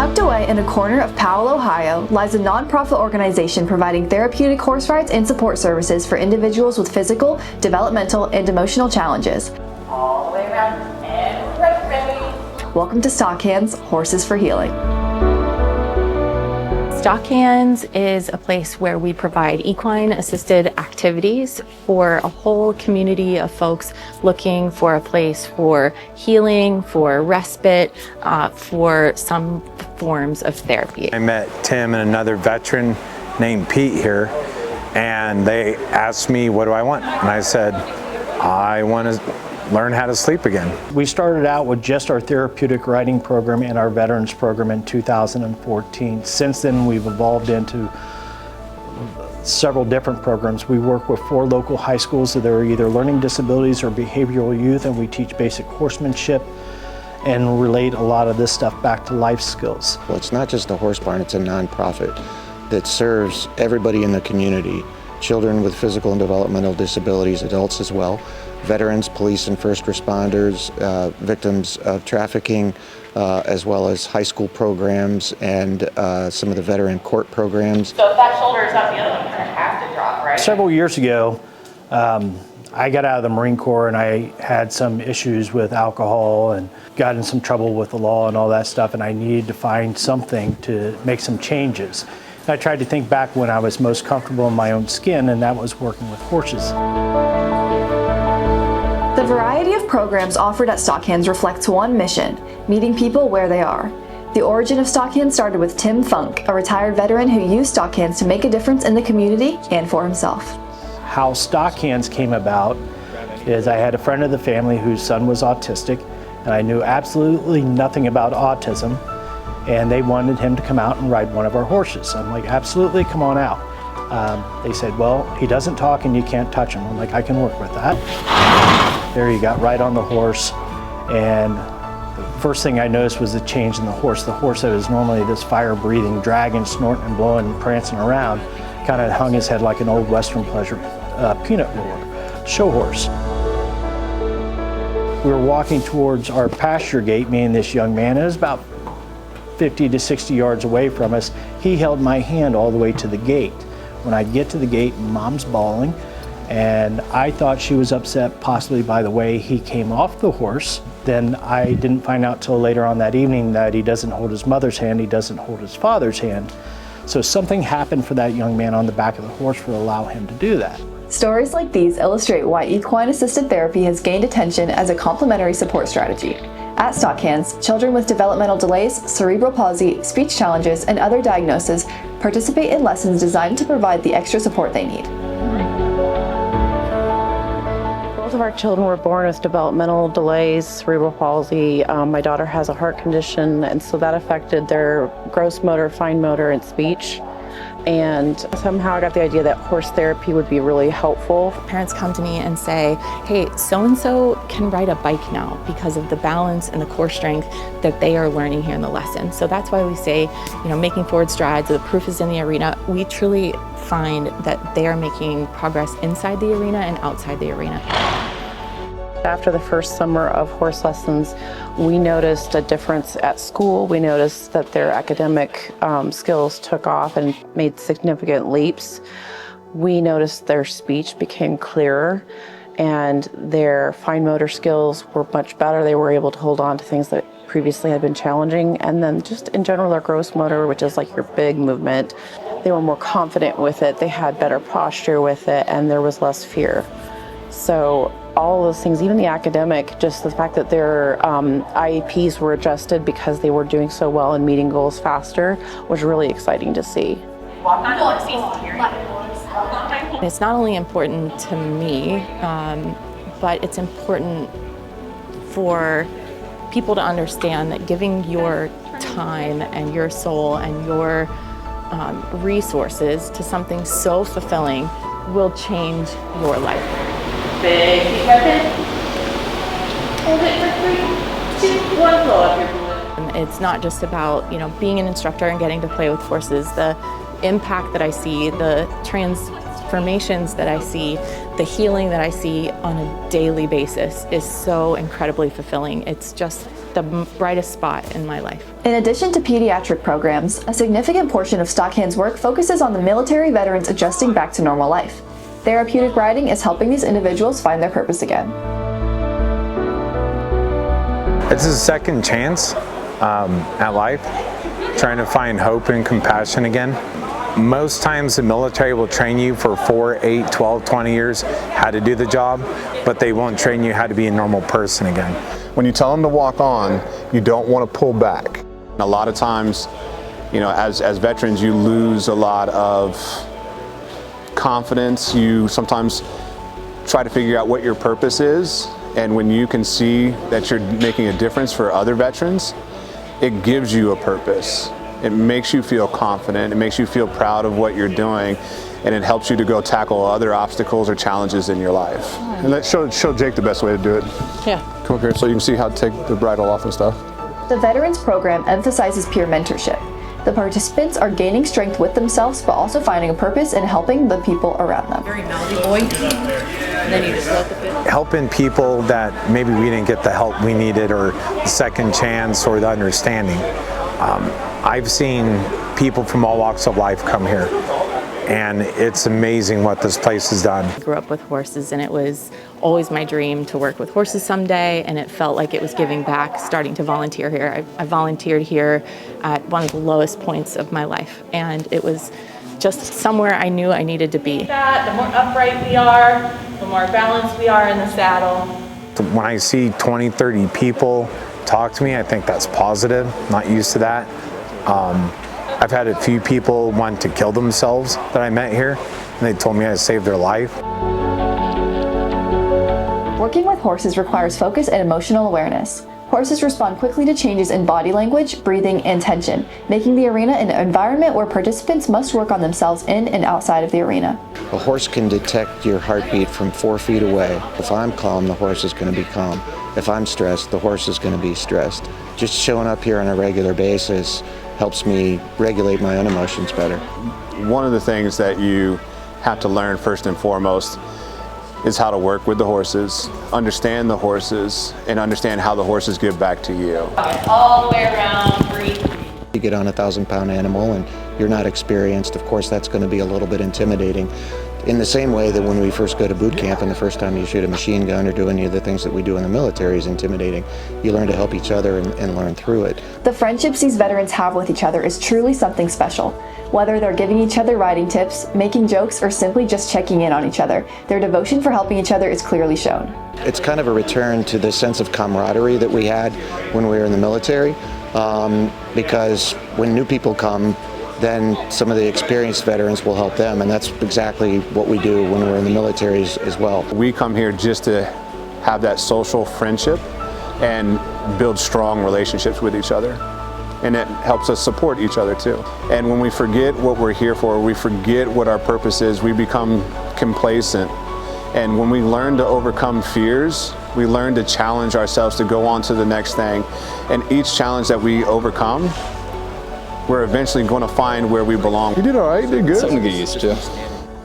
Tucked away in a corner of Powell, Ohio, lies a nonprofit organization providing therapeutic horse rides and support services for individuals with physical, developmental, and emotional challenges. All the way around and ready. Welcome to Stockhands, Horses for Healing. Stockhands is a place where we provide equine-assisted activities for a whole community of folks looking for a place for healing, for respite, for some forms of therapy. I met Tim and another veteran named Pete here, and they asked me, what do I want? And I said, I want to learn how to sleep again. We started out with just our therapeutic riding program and our veterans program in 2014. Since then, we've evolved into several different programs. We work with 4 local high schools that are either learning disabilities or behavioral youth, and we teach basic horsemanship and relate a lot of this stuff back to life skills. Well, it's not just a horse barn, it's a nonprofit that serves everybody in the community. Children with physical and developmental disabilities, adults as well, veterans, police and first responders, victims of trafficking, as well as high school programs and some of the veteran court programs. So if that shoulder is up, the other one kind of has to drop, right? Several years ago, I got out of the Marine Corps and I had some issues with alcohol and got in some trouble with the law and all that stuff, and I needed to find something to make some changes. I tried to think back when I was most comfortable in my own skin, and that was working with horses. The variety of programs offered at Stockhands reflects one mission: meeting people where they are. The origin of Stockhands started with Tim Funk, a retired veteran who used Stockhands to make a difference in the community and for himself. How Stockhands came about is I had a friend of the family whose son was autistic, and I knew absolutely nothing about autism, and they wanted him to come out and ride one of our horses. I'm like, absolutely, come on out. They said, well, he doesn't talk and you can't touch him. I'm like, I can work with that. There you got right on the horse, and the first thing I noticed was the change in the horse. The horse that is normally this fire-breathing dragon, snorting and blowing and prancing around, kind of hung his head like an old Western pleasure peanut roller, show horse. We were walking towards our pasture gate, me and this young man, and it was about 50 to 60 yards away from us. He held my hand all the way to the gate. When I get to the gate, Mom's bawling, and I thought she was upset possibly by the way he came off the horse. Then I didn't find out till later on that evening that he doesn't hold his mother's hand, he doesn't hold his father's hand. So something happened for that young man on the back of the horse would allow him to do that. Stories like these illustrate why equine-assisted therapy has gained attention as a complementary support strategy. At Stockhands, children with developmental delays, cerebral palsy, speech challenges, and other diagnoses participate in lessons designed to provide the extra support they need. Both of our children were born with developmental delays, cerebral palsy. My daughter has a heart condition, and so that affected their gross motor, fine motor, and speech. And somehow I got the idea that horse therapy would be really helpful. Parents come to me and say, hey, so-and-so can ride a bike now because of the balance and the core strength that they are learning here in the lesson. So that's why we say, making forward strides, the proof is in the arena. We truly find that they are making progress inside the arena and outside the arena. After the first summer of horse lessons, we noticed a difference at school. We noticed that their academic skills took off and made significant leaps. We noticed their speech became clearer and their fine motor skills were much better. They were able to hold on to things that previously had been challenging. And then just in general, their gross motor, which is like your big movement, they were more confident with it. They had better posture with it, and there was less fear. So all those things, even the academic, just the fact that their IEPs were adjusted because they were doing so well and meeting goals faster was really exciting to see. It's not only important to me, but it's important for people to understand that giving your time and your soul and your resources to something so fulfilling will change your life. Big deep breath in. Hold it for 3, 2, 1. Blow up your balloon. It's not just about being an instructor and getting to play with horses. The impact that I see, the transformations that I see, the healing that I see on a daily basis is so incredibly fulfilling. It's just the brightest spot in my life. In addition to pediatric programs, a significant portion of Stockhands' work focuses on the military veterans adjusting back to normal life. Therapeutic riding is helping these individuals find their purpose again. It's a second chance at life, trying to find hope and compassion again. Most times the military will train you for 4, 8, 12, 20 years how to do the job, but they won't train you how to be a normal person again. When you tell them to walk on, you don't want to pull back. A lot of times, you know, as veterans, you lose a lot of confidence. You sometimes try to figure out what your purpose is, and when you can see that you're making a difference for other veterans, it gives you a purpose. It makes you feel confident, it makes you feel proud of what you're doing, and it helps you to go tackle other obstacles or challenges in your life. And let's show Jake the best way to do it. Yeah. Come up here so you can see how to take the bridle off and stuff. The Veterans Program emphasizes peer mentorship. The participants are gaining strength with themselves, but also finding a purpose in helping the people around them. Very mouthy boy. And then you just look a bit. Helping people that maybe we didn't get the help we needed, or the second chance, or the understanding. I've seen people from all walks of life come here, and it's amazing what this place has done. I grew up with horses, and it was always my dream to work with horses someday, and it felt like it was giving back starting to volunteer here. I volunteered here at one of the lowest points of my life, and it was just somewhere I knew I needed to be. The more upright we are, the more balanced we are in the saddle. When I see 20, 30 people talk to me, I think that's positive. Not used to that. I've had a few people want to kill themselves that I met here, and they told me I saved their life. Working with horses requires focus and emotional awareness. Horses respond quickly to changes in body language, breathing, and tension, making the arena an environment where participants must work on themselves in and outside of the arena. A horse can detect your heartbeat from 4 feet away. If I'm calm, the horse is going to be calm. If I'm stressed, the horse is going to be stressed. Just showing up here on a regular basis helps me regulate my own emotions better. One of the things that you have to learn first and foremost is how to work with the horses, understand the horses, and understand how the horses give back to you. All the way around, breathe. You get on a 1,000-pound animal and you're not experienced, of course that's going to be a little bit intimidating. In the same way that when we first go to boot camp and the first time you shoot a machine gun or do any of the things that we do in the military is intimidating, you learn to help each other and learn through it. The friendships these veterans have with each other is truly something special. Whether they're giving each other riding tips, making jokes, or simply just checking in on each other, their devotion for helping each other is clearly shown. It's kind of a return to the sense of camaraderie that we had when we were in the military, because when new people come, then some of the experienced veterans will help them, and that's exactly what we do when we're in the military as well. We come here just to have that social friendship and build strong relationships with each other. And it helps us support each other too. And when we forget what we're here for, we forget what our purpose is, we become complacent. And when we learn to overcome fears, we learn to challenge ourselves to go on to the next thing. And each challenge that we overcome, we're eventually going to find where we belong. You did all right, you did good. Something to get used to.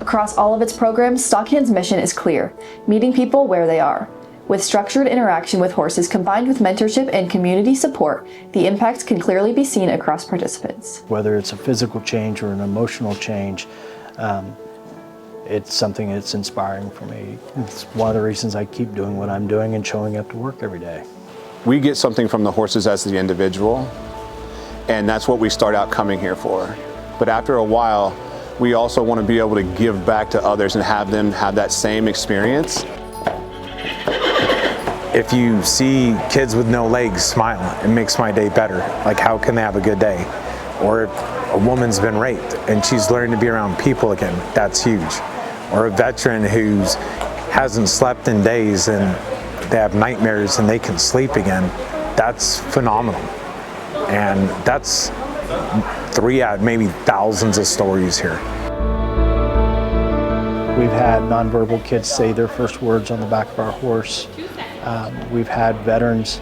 Across all of its programs, Stockhands' mission is clear: meeting people where they are. With structured interaction with horses combined with mentorship and community support, the impact can clearly be seen across participants. Whether it's a physical change or an emotional change, it's something that's inspiring for me. It's one of the reasons I keep doing what I'm doing and showing up to work every day. We get something from the horses as the individual, and that's what we start out coming here for. But after a while, we also want to be able to give back to others and have them have that same experience. If you see kids with no legs smiling, it makes my day better. Like, how can they have a good day? Or if a woman's been raped and she's learned to be around people again, that's huge. Or a veteran who hasn't slept in days and they have nightmares and they can sleep again, that's phenomenal. And that's 3 out of maybe thousands of stories here. We've had nonverbal kids say their first words on the back of our horse. We've had veterans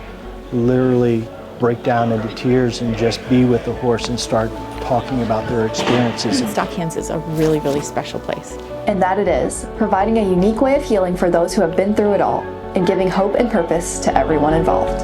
literally break down into tears and just be with the horse and start talking about their experiences. Stockhands is a really, really special place. And that it is, providing a unique way of healing for those who have been through it all, and giving hope and purpose to everyone involved.